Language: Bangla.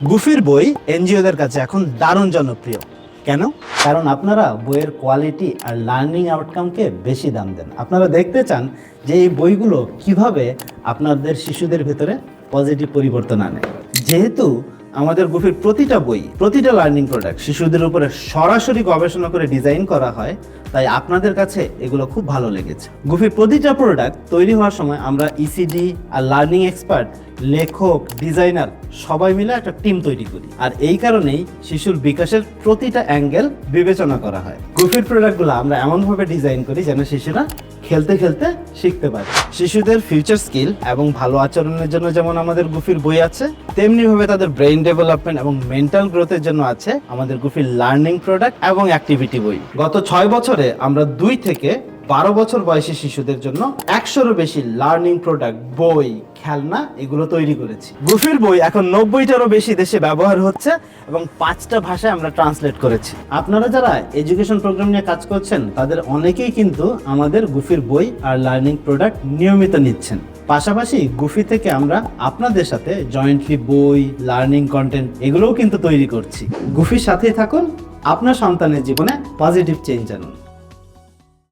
গুফির বই এনজিওদের কাছে এখন দারুণ জনপ্রিয়। কেন? কারণ আপনারা বইয়ের কোয়ালিটি আর লার্নিং আউটকামকে বেশি দাম দেন। আপনারা দেখতে চান যে এই বইগুলো কিভাবে আপনাদের শিশুদের ভেতরে পজিটিভ পরিবর্তন আনে। যেহেতু আমাদের গুফির প্রতিটা বই, প্রতিটা লার্নিং প্রোডাক্ট শিশুদের উপরে সরাসরি গবেষণা করে ডিজাইন করা হয়, তাই আপনাদের কাছে এগুলো খুব ভালো লেগেছে। গুফির প্রতিটা প্রোডাক্ট তৈরি হওয়ার সময় আমরা ইসিডি আর লার্নিং এক্সপার্ট, লেখক, ডিজাইনার সবাই মিলে একটা টিম তৈরি করি। আর এই কারণেই শিশুর বিকাশের প্রতিটা অ্যাঙ্গেল বিবেচনা করা হয়। গুফির প্রোডাক্টগুলো আমরা এমনভাবে ডিজাইন করি যেন শিশুরা খেলতে খেলতে শিখতে পারে। শিশুদের ফিউচার স্কিল এবং ভালো আচরণের জন্য যেমন আমাদের গুফির বই আছে, তেমনি ভাবে তাদের ব্রেইন ডেভেলপমেন্ট এবং মেন্টাল গ্রোথের জন্য আছে আমাদের গুফির লার্নিং প্রোডাক্ট এবং অ্যাক্টিভিটি বই। গত 6 বছরে আমরা 2 থেকে 12 বছর বয়সী শিশুদের জন্য 100-এরও বেশি লার্নিং প্রোডাক্ট, বই, খেলনা এগুলো তৈরি করেছি। গুফির বই এখন 90টারও বেশি দেশে ব্যবহার হচ্ছে এবং 5টা ভাষায় আমরা ট্রান্সলেট করেছি। আপনারা যারা এডুকেশন প্রোগ্রাম নিয়ে কাজ করছেন তাদের অনেকেই কিন্তু আমাদের গুফির বই আর লার্নিং প্রোডাক্ট নিয়মিত নিচ্ছেন। পাশাপাশি গুফি থেকে আমরা আপনাদের সাথে জয়েন্টলি বই, লার্নিং কন্টেন্ট এগুলোও কিন্তু তৈরি করছি। গুফির সাথেই থাকুন, আপনার সন্তানের জীবনে পজিটিভ চেঞ্জ আনুন।